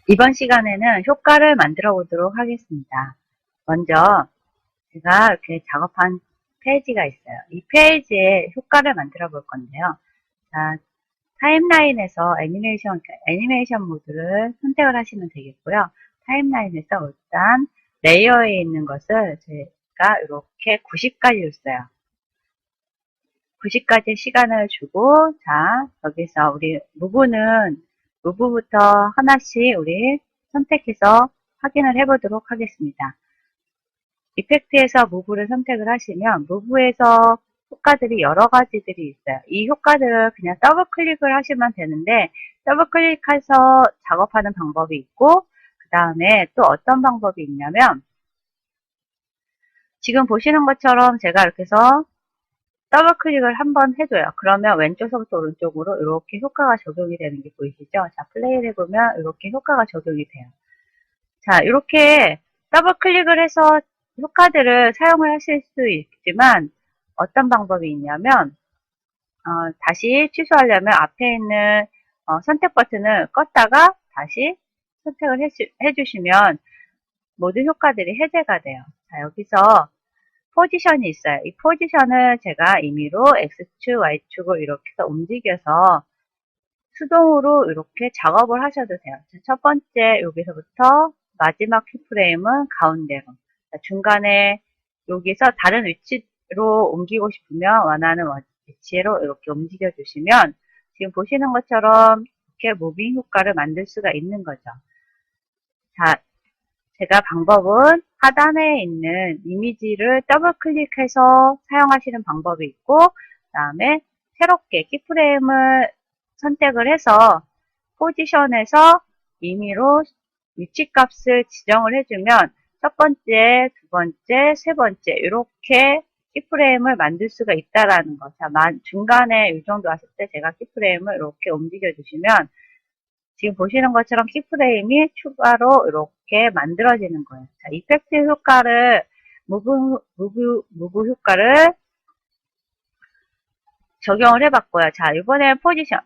이번 시간에는 효과를 만들어 보도록 하겠습니다. 먼저 제가 이렇게 작업한 페이지가 있어요. 이 페이지에 효과를 만들어 볼 건데요. 자, 타임라인에서 애니메이션 모드를 선택을 하시면 되겠고요. 타임라인에서 일단 레이어에 있는 것을 제가 이렇게 90까지 줬어요. 90까지 시간을 주고, 자, 여기서 우리 무브부터 하나씩 우리 선택해서 확인을 해보도록 하겠습니다. 이펙트에서 무브를 선택을 하시면 무브에서 효과들이 여러 가지들이 있어요. 이 효과들을 그냥 더블 클릭을 하시면 되는데 더블 클릭해서 작업하는 방법이 있고 그 다음에 또 어떤 방법이 있냐면 지금 보시는 것처럼 제가 이렇게 해서 더블 클릭을 한번 해줘요. 그러면 왼쪽서부터 오른쪽으로 이렇게 효과가 적용이 되는 게 보이시죠? 자, 플레이를 해보면 이렇게 효과가 적용이 돼요. 자, 이렇게 더블 클릭을 해서 효과들을 사용을 하실 수 있지만 어떤 방법이 있냐면 다시 취소하려면 앞에 있는 선택 버튼을 껐다가 다시 선택을 해주시면 모든 효과들이 해제가 돼요. 자, 여기서 포지션이 있어요. 이 포지션을 제가 임의로 X축, Y축을 이렇게 해서 움직여서 수동으로 이렇게 작업을 하셔도 돼요. 첫 번째 여기서부터 마지막 키프레임은 가운데로, 중간에 여기서 다른 위치로 옮기고 싶으면 원하는 위치로 이렇게 움직여 주시면 지금 보시는 것처럼 이렇게 무빙 효과를 만들 수가 있는 거죠. 자, 제가 방법은 하단에 있는 이미지를 더블 클릭해서 사용하시는 방법이 있고 그 다음에 새롭게 키프레임을 선택을 해서 포지션에서 임의로 위치값을 지정을 해주면 첫 번째, 두 번째, 세 번째 이렇게 키프레임을 만들 수가 있다라는 거. 자, 중간에 이 정도 왔을 때 제가 키프레임을 이렇게 움직여 주시면 지금 보시는 것처럼 키프레임이 추가로 이렇게 만들어지는 거예요. 자, 이펙트 효과를, 무브 효과를 적용을 해봤고요. 자, 이번에 포지션.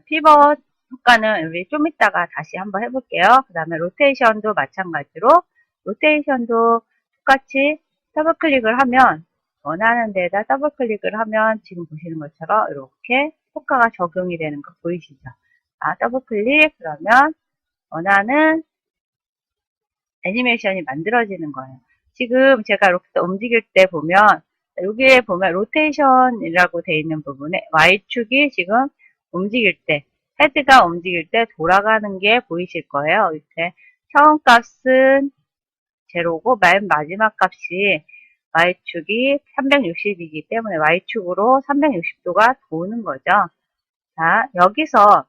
피벗 효과는 우리 좀 이따가 다시 한번 해볼게요. 그 다음에 로테이션도 마찬가지로, 로테이션도 똑같이 더블 클릭을 하면, 원하는 데에다 더블 클릭을 하면 지금 보시는 것처럼 이렇게 효과가 적용이 되는 거 보이시죠? 더블 클릭, 그러면 원하는 애니메이션이 만들어지는 거예요. 지금 제가 이렇게 움직일 때 보면 여기에 보면 로테이션이라고 되어 있는 부분에 Y축이 지금 움직일 때 헤드가 움직일 때 돌아가는 게 보이실 거예요. 이렇게 처음 값은 제로고 맨 마지막 값이 Y축이 360이기 때문에 Y축으로 360도가 도는 거죠. 자, 여기서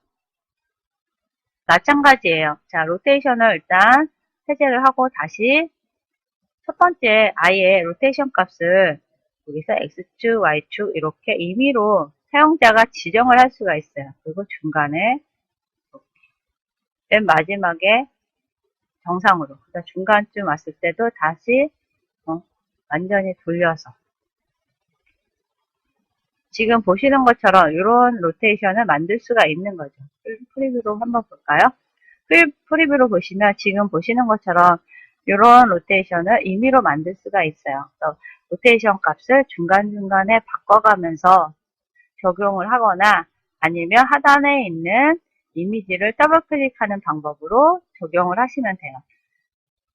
마찬가지예요. 자, 로테이션을 일단 해제를 하고 다시 첫 번째 아예 로테이션 값을 여기서 X축, Y축 이렇게 임의로 사용자가 지정을 할 수가 있어요. 그리고 중간에 맨 마지막에 정상으로 중간쯤 왔을 때도 다시 완전히 돌려서 지금 보시는 것처럼 이런 로테이션을 만들 수가 있는 거죠. 프리뷰로 한번 볼까요? 프리뷰로 보시면 지금 보시는 것처럼 이런 로테이션을 임의로 만들 수가 있어요. 그래서 로테이션 값을 중간중간에 바꿔가면서 적용을 하거나 아니면 하단에 있는 이미지를 더블 클릭하는 방법으로 적용을 하시면 돼요.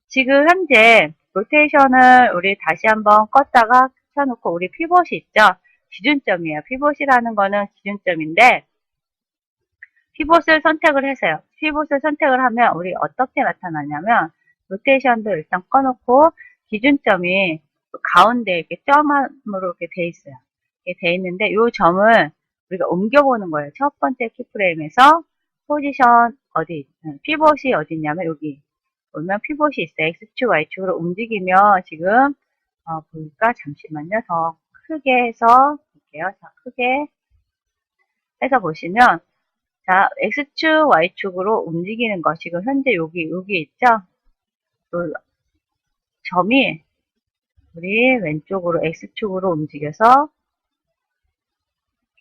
지금 현재 로테이션을 우리 다시 한번 껐다가 켜놓고 우리 피벗이 있죠? 기준점이에요. 피벗이라는 거는 기준점인데 피벗을 선택을 해서요. 피벗을 선택을 하면 우리 어떻게 나타나냐면 로테이션도 일단 꺼놓고 기준점이 가운데 이렇게 점으로 이렇게 돼 있어요. 이렇게 돼 있는데 이 점을 우리가 옮겨보는 거예요. 첫 번째 키프레임에서 포지션 피벗이 어디 있냐면 여기 보면 피벗이 있어요. X축, Y축으로 움직이면 지금 보니까 잠시만요. 더 크게 해서 볼게요. 자, 크게 해서 보시면 자, X축, Y축으로 움직이는 거. 지금 현재 여기 있죠? 그 점이 우리 왼쪽으로 X축으로 움직여서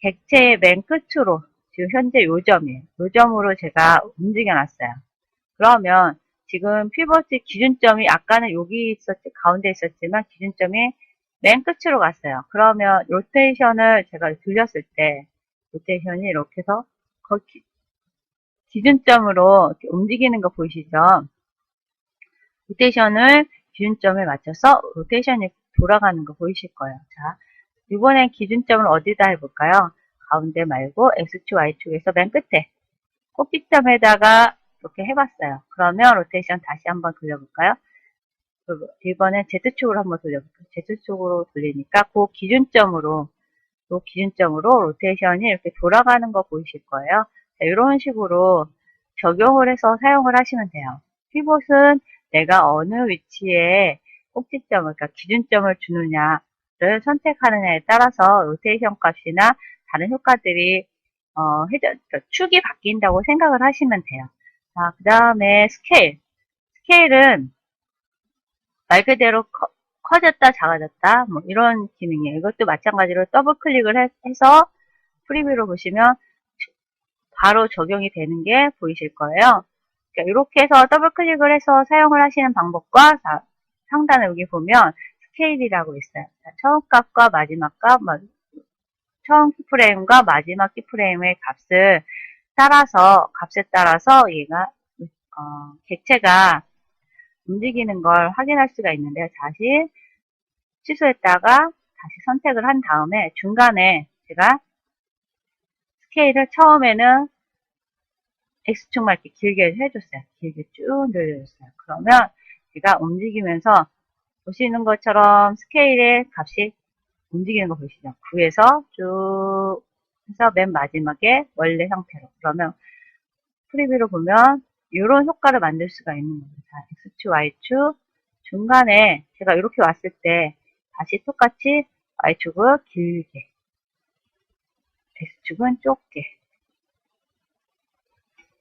객체의 맨 끝으로 지금 현재 요 점이에요. 요 점으로 제가 움직여 놨어요. 그러면 지금 피벗의 기준점이 아까는 여기 있었지, 가운데 있었지만 기준점이 맨 끝으로 갔어요. 그러면 로테이션을 제가 돌렸을 때 로테이션이 이렇게 해서 거기 기준점으로 이렇게 움직이는 거 보이시죠? 로테이션을 기준점에 맞춰서 로테이션이 돌아가는 거 보이실 거예요. 자, 이번엔 기준점을 어디다 해볼까요? 가운데 말고 X축, Y축에서 맨 끝에 꼭지점에다가 이렇게 해봤어요. 그러면 로테이션 다시 한번 돌려볼까요? 이번엔 Z축으로 한번 돌려볼게요. Z축으로 돌리니까 그 기준점으로 로테이션이 이렇게 돌아가는 거 보이실 거예요. 자, 이런 식으로 적용을 해서 사용을 하시면 돼요. 피봇은 내가 어느 위치에 꼭지점을, 그러니까 기준점을 주느냐를 선택하느냐에 따라서 로테이션 값이나 다른 효과들이 그러니까 축이 바뀐다고 생각을 하시면 돼요. 자, 그 다음에 스케일. 스케일은 말 그대로 커졌다, 작아졌다, 뭐 이런 기능이에요. 이것도 마찬가지로 더블 클릭을 해서 프리뷰로 보시면 바로 적용이 되는 게 보이실 거예요. 그러니까 이렇게 해서 더블 클릭을 해서 사용을 하시는 방법과 상단에 여기 보면 스케일이라고 있어요. 처음 값과 마지막 값, 처음 키프레임과 마지막 키프레임의 값에 따라서 얘가 객체가 움직이는 걸 확인할 수가 있는데요. 다시 취소했다가 다시 선택을 한 다음에 중간에 제가 스케일을 처음에는 X축만 이렇게 길게 해줬어요. 길게 쭉 늘려줬어요. 그러면 얘가 움직이면서 보시는 것처럼 스케일의 값이 움직이는 거 보이시죠? 9에서 쭉 해서 맨 마지막에 원래 형태로. 그러면 프리뷰로 보면 이런 효과를 만들 수가 있는 겁니다. X축, Y축 중간에 제가 이렇게 왔을 때 다시 똑같이 Y축을 길게, X축은 좁게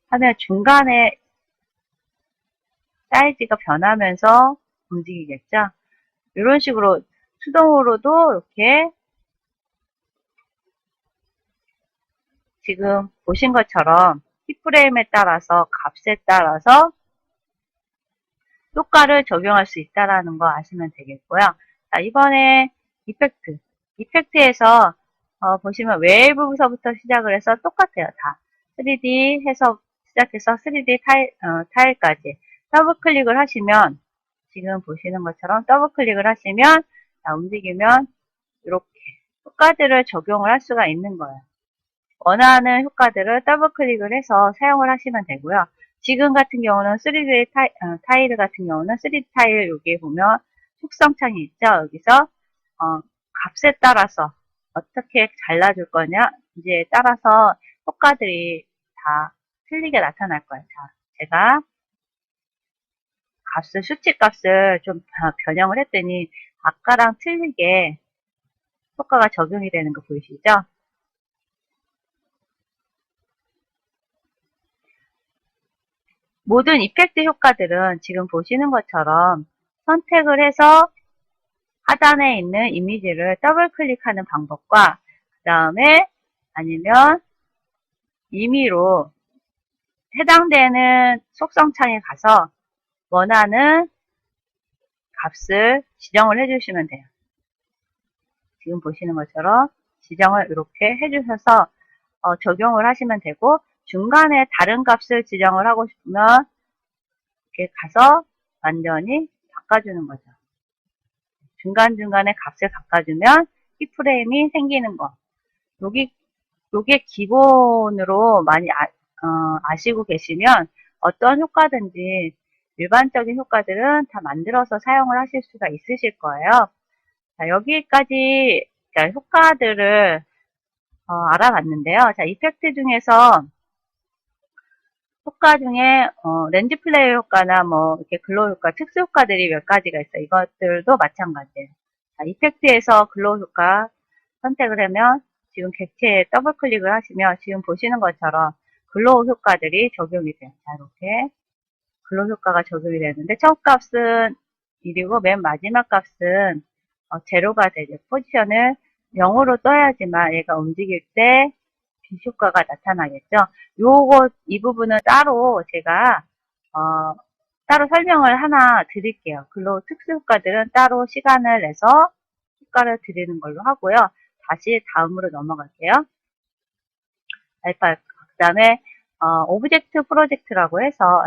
하면 중간에 사이즈가 변하면서 움직이겠죠. 이런 식으로 수동으로도 이렇게 지금 보신 것처럼 키프레임에 따라서 값에 따라서 효과를 적용할 수 있다는 거 아시면 되겠고요. 자, 이번에 이펙트에서 보시면 웨이브부터 시작을 해서 똑같아요. 다 3D 해서 시작해서 3D 타일까지 더블 클릭을 하시면 지금 보시는 것처럼 더블 클릭을 하시면 움직이면 이렇게 효과들을 적용을 할 수가 있는 거예요. 원하는 효과들을 더블 클릭을 해서 사용을 하시면 되고요. 지금 같은 경우는 3D 타일 같은 경우는 3D 타일 여기 보면 속성창이 있죠. 여기서 값에 따라서 어떻게 잘라줄 거냐 이제 따라서 효과들이 다 틀리게 나타날 거예요. 자, 제가 수치 값을 좀 변형을 했더니 아까랑 틀리게 효과가 적용이 되는 거 보이시죠? 모든 이펙트 효과들은 지금 보시는 것처럼 선택을 해서 하단에 있는 이미지를 더블 클릭하는 방법과 그 다음에 아니면 임의로 해당되는 속성창에 가서 원하는 값을 지정을 해주시면 돼요. 지금 보시는 것처럼 지정을 이렇게 해주셔서 적용을 하시면 되고 중간에 다른 값을 지정을 하고 싶으면 이렇게 가서 완전히 바꿔주는 거죠. 중간중간에 값을 바꿔주면 키프레임이 생기는 거. 요게 기본으로 많이 아시고 계시면 어떤 효과든지 일반적인 효과들은 다 만들어서 사용을 하실 수가 있으실 거예요. 자, 여기까지 효과들을 알아봤는데요. 자, 이펙트 중에서 효과 중에 렌즈 플레이어 효과나 뭐 이렇게 글로우 효과, 특수 효과들이 몇 가지가 있어요. 이것들도 마찬가지예요. 자, 이펙트에서 글로우 효과 선택을 하면 지금 객체에 더블 클릭을 하시면 지금 보시는 것처럼 글로우 효과들이 적용이 돼요. 자, 이렇게 글로우 효과가 적용이 되는데 첫 값은 1이고 맨 마지막 값은 제로가 되죠. 포지션을 0으로 떠야지만 얘가 움직일 때 빛 효과가 나타나겠죠. 이 부분은 따로 제가 따로 설명을 하나 드릴게요. 글로우 특수효과들은 따로 시간을 내서 효과를 드리는 걸로 하고요. 다시 다음으로 넘어갈게요. 알파, 그 다음에 오브젝트 프로젝트라고 해서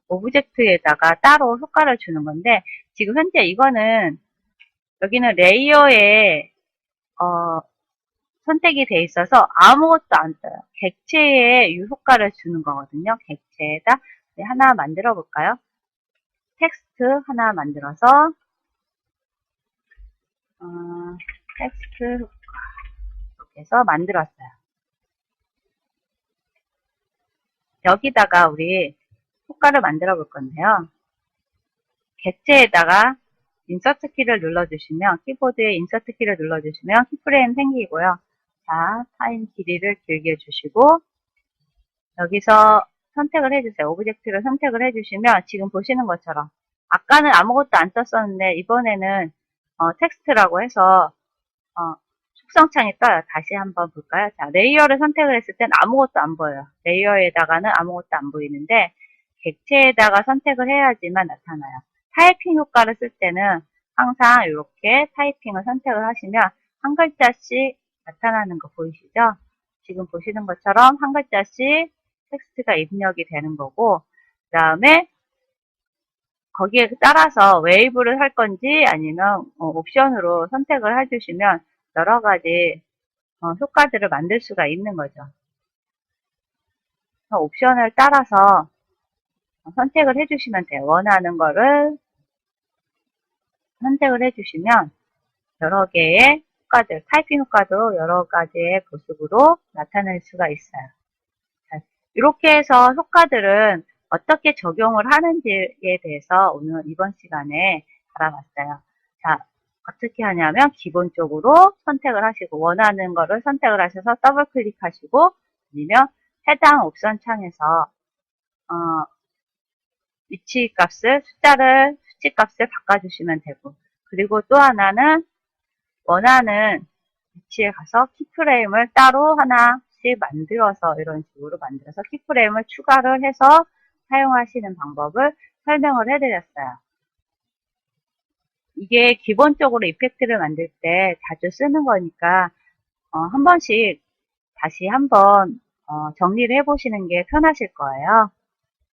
오브젝트에다가 따로 효과를 주는 건데, 지금 현재 이거는 여기는 레이어에 선택이 돼 있어서 아무것도 안 써요. 객체에 이 효과를 주는 거거든요. 객체에다 하나 만들어 볼까요? 텍스트 하나 만들어서 텍스트 효과 이렇게 해서 만들었어요. 여기다가 우리 효과를 만들어 볼 건데요. 객체에다가 인서트 키를 눌러주시면, 키보드에 인서트 키를 눌러주시면 키프레임 생기고요. 자, 타임 길이를 길게 주시고 여기서 선택을 해주세요. 오브젝트를 선택을 해주시면 지금 보시는 것처럼 아까는 아무것도 안 떴었는데 이번에는 텍스트라고 해서 속성창이 떠요. 다시 한번 볼까요? 자, 레이어를 선택을 했을 땐 아무것도 안 보여요. 레이어에다가는 아무것도 안 보이는데 객체에다가 선택을 해야지만 나타나요. 타이핑 효과를 쓸 때는 항상 이렇게 타이핑을 선택을 하시면 한 글자씩 나타나는 거 보이시죠? 지금 보시는 것처럼 한 글자씩 텍스트가 입력이 되는 거고, 그 다음에 거기에 따라서 웨이브를 할 건지 아니면 옵션으로 선택을 해주시면 여러 가지 효과들을 만들 수가 있는 거죠. 옵션을 따라서 선택을 해주시면 돼요. 원하는 거를 선택을 해주시면 여러 개의 효과들, 타이핑 효과도 여러 가지의 모습으로 나타낼 수가 있어요. 자, 이렇게 해서 효과들은 어떻게 적용을 하는지에 대해서 오늘 이번 시간에 알아봤어요. 자, 어떻게 하냐면 기본적으로 선택을 하시고 원하는 거를 선택을 하셔서 더블 클릭하시고 아니면 해당 옵션 창에서 위치 값을 수치 값을 바꿔주시면 되고, 그리고 또 하나는 원하는 위치에 가서 키프레임을 따로 하나씩 만들어서 이런 식으로 만들어서 키프레임을 추가를 해서 사용하시는 방법을 설명을 해드렸어요. 이게 기본적으로 이펙트를 만들 때 자주 쓰는 거니까 한 번씩 다시 한번 정리를 해보시는 게 편하실 거예요.